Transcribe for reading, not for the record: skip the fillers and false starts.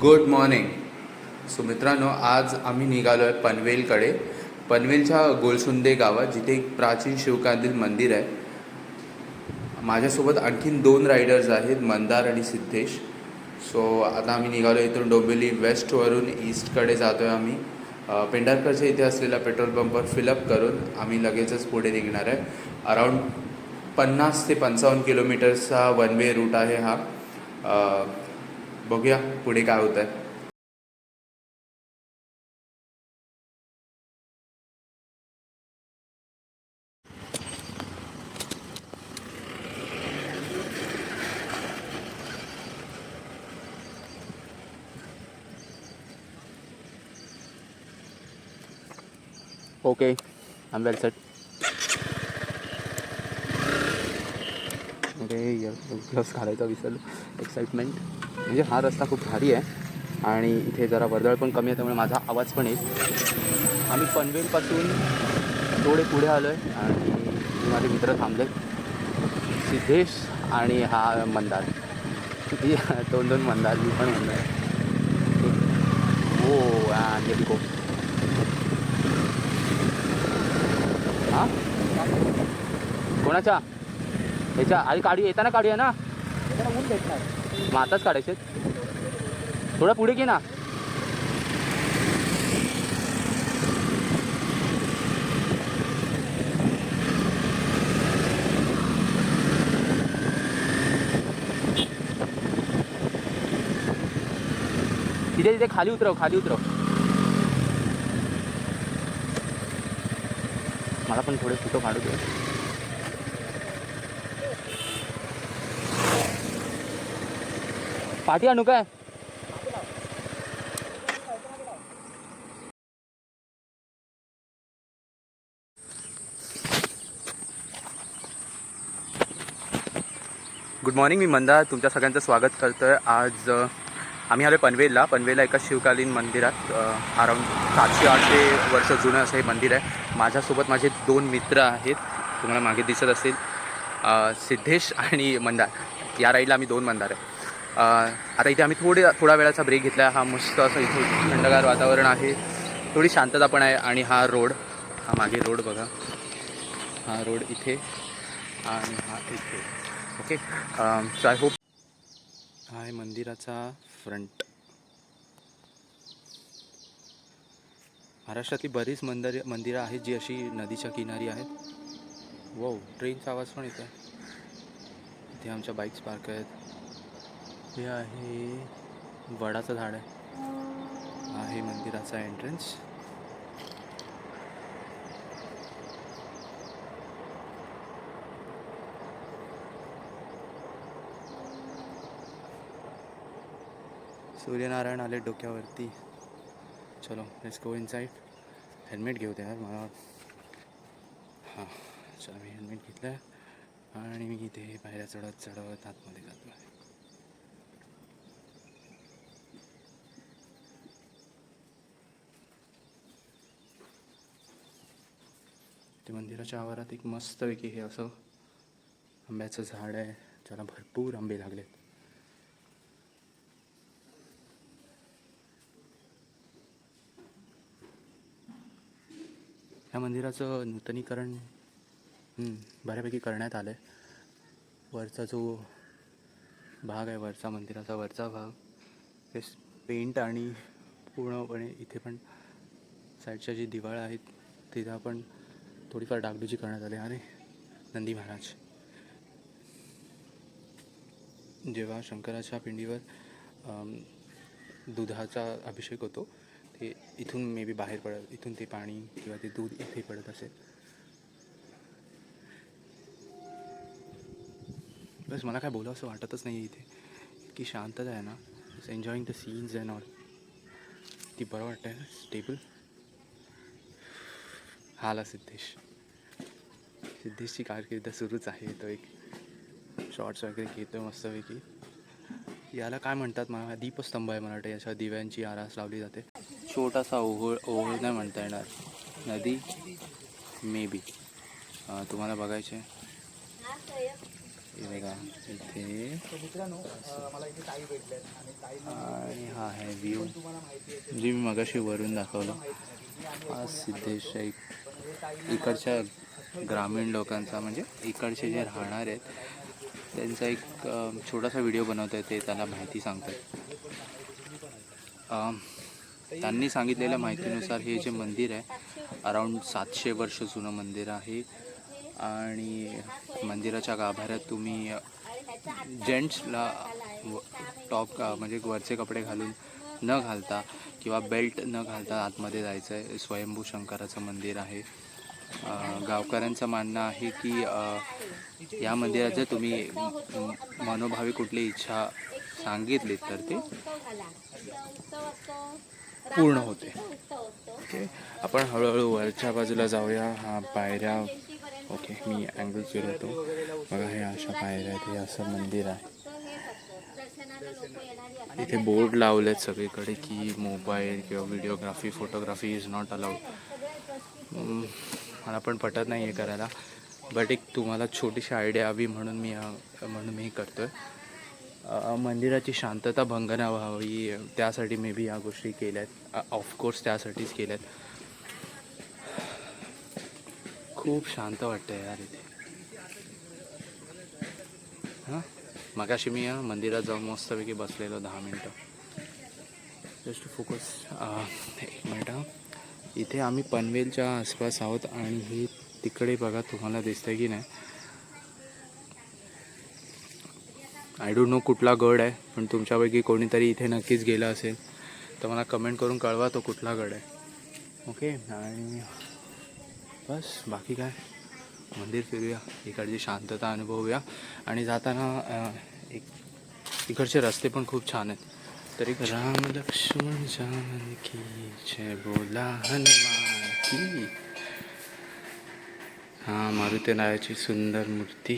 Good morning. So मित्रांनो, आज आम्ही निघालो आहे पनवेलकडे. पनवेलच्या गोलसुंदे गावात, जिथे एक प्राचीन शिवकालीन मंदिर आहे. माझ्यासोबत आणखीन 2 रायडर्स आहेत, मंदार आणि सिद्धेश. सो आता आम्ही निघालो इथून डोंबिवली वेस्टवरून ईस्टकडे जातो आहे आम्ही. पेंढारकरच्या इथे असलेला पेट्रोल पंपवर फिलअप करून आम्ही लगेचच पुढे निघणार आहे. अराऊंड 50 ते 55 किलोमीटर्सचा वन वे रूट आहे हा. बघूया पुढे काय होतं आहे. Okay, I am well set. अरे यार, ग्लव्स घालायचा विसरलो. एक्साइटमेंट म्हणजे हा रस्ता खूप भारी आहे आणि इथे जरा वर्दळ पण कमी आहे, त्यामुळे माझा आवाज पण येईल. आम्ही पनवेलपासून थोडे पुढे आलो आहे आणि माझे मित्र थांबले, सिद्धेश आणि हा मंदार. दोन मंदार, मी पण मंदार. हो गेली. हां, कोणाच्या ह्याच्या आधी काढी येताना काढूया ना. ऊन भेटणार मग आताच काढायचे. थोडं पुढे घे ना. तिथे तिथे खाली उतरव. मला पण थोडे फोटो काढू दे. पाठी आणू काय? Good morning. मी मंदार तुमच्या सगळ्यांचं स्वागत करतो आहे. आज आम्ही आलो पनवेलला एका शिवकालीन मंदिरात. अराऊंड 700-800 वर्ष जुनं असं हे मंदिर आहे. माझ्यासोबत माझे 2 मित्र आहेत, तुम्हाला मागे दिसत असतील, सिद्धेश आणि मंदार. या राईडला आम्ही 2 मंदार आहे. आता इथे आम्ही थोडा वेळाचा ब्रेक घेतला आहे. हा मस्त असं इथे थंडगार वातावरण आहे, थोडी शांतता पण आहे. आणि हा रोड, हा मागे रोड बघा, हा रोड इथे आणि हा इथे. Okay, so I hope. हा आहे मंदिराचा फ्रंट. महाराष्ट्रातली बरीच मंदिरं आहेत जी अशी नदीच्या किनारी आहेत. वो, ट्रेनचा आवाज पण येतो आहे. इथे आमच्या बाईक्स पार्क आहेत. हे आहे वडाचं झाड आहे मंदिराचा एंट्रन्स. सूर्यनारायण आले डोक्यावरती. चलो लेट्स गो इनसाइड. हेल्मेट घेऊ द्या यार मला. हां, चला मी हेल्मेट घेतलं आहे आणि मी इथे पायऱ्या चढत आतमध्ये जातो आहे. ते मंदिराच्या आवारात एक मस्तपैकी हे असं आंब्याचं झाड आहे, ज्याला भरपूर आंबे लागलेत. ह्या मंदिराचं नूतनीकरण बऱ्यापैकी करण्यात आलं आहे. वरचा जो भाग आहे, मंदिराचा वरचा भाग, हे पेंट आणि पूर्णपणे इथे पण साईडच्या जी दिवाळं आहेत तिथं पण थोडीफार डागडुजी करण्यात आली. आणि नंदी महाराज, जेव्हा शंकराच्या पिंडीवर दुधाचा अभिषेक होतो, ते इथून मे बी बाहेर पडत, इथून ते पाणी किंवा ते दूध इथे पडत असेल. बस मला काय बोलावं असं वाटतच नाही. इथे इतकी शांतता आहे ना, enjoying the scenes and all. ती बरं वाटतं आहे. स्टेबल. हा आला सिद्धेशची कारकीर्द सुरूच आहे. तो एक शॉर्ट्स वगैरे घेतो आहे मस्तपैकी. याला काय म्हणतात, मला दीपस्तंभ आहे मला वाटतं. याच्या दिव्यांची आरास लावली जाते. छोटासा ओहोळ नाही म्हणता येणार, नदी मे बी तुम्हाला बघायचे. हे बघा इथे. मित्रांनो मला इथे ताई भेटल्यात आणि ताई आणि हा आहे व्ह्यू तुम्हाला माहिती आहे जी मी मगाशी वरून दाखवलं. हा सिद्धेश एक इकडच्या ग्रामीण लोकांचा म्हणजे इकडचे जे राहणार आहेत त्यांचा एक छोटासा व्हिडिओ बनवत आहे, ते त्यांना माहिती सांगतात. त्यांनी सांगितलेल्या माहितीनुसार हे जे मंदिर आहे अराऊंड 700 वर्ष जुनं मंदिर आहे. आणि मंदिराच्या गाभाऱ्यात तुम्ही जेंट्सला टॉप म्हणजे वरचे कपडे घालून न घालता किंवा बेल्ट न घालता आतमध्ये जायचं आहे. स्वयंभू शंकराचं मंदिर आहे. गावकऱ्यांचं म्हणणं आहे की या मंदिरात जर तुम्ही मनोभावी कुठली इच्छा सांगितली तर ते पूर्ण होते. ओके, आपण हळूहळू वरच्या बाजूला जाऊया. हा पायऱ्या, ओके मी अँगल फिरवतो. बघा हे अशा पायऱ्या आहेत. हे असं मंदिर आहे. इथे बोर्ड लावलेत सगळीकडे की मोबाईल किंवा videography photography is not allowed. मला पण पटत नाही हे करायला, बट एक तुम्हाला छोटीशी आयडिया हवी म्हणून मी करतो आहे. मंदिराची शांतता भंग न व्हावी त्यासाठी मे बी या गोष्टी केल्यात. ऑफकोर्स त्यासाठीच केल्यात. खूप शांत वाटतं यार इथे. हां, मगाशी मी मंदिरात जाऊन मस्तपैकी बसलेलो 10 मिनटं. Just focus. एक मिनिट. इथे आम्ही पनवेलच्या आसपास आहोत आणि हे तिकडे बघा तुम्हाला दिसतंय की नाही, आय डोंट नो कुठला गड आहे, पण तुमच्यापैकी कोणीतरी इथे नक्कीच गेलं असेल तर मला कमेंट करून कळवा तो कुठला गड आहे. ओके, आणि बस बाकी काय, मंदिर फिरूया, इकडची शांतता अनुभवूया. आणि जाताना इकडचे रस्ते पण खूप छान आहेत. तरी राम लक्ष्मण जानकी जय बोला हनुमान की. हां, मारुती रायाची सुंदर मूर्ती.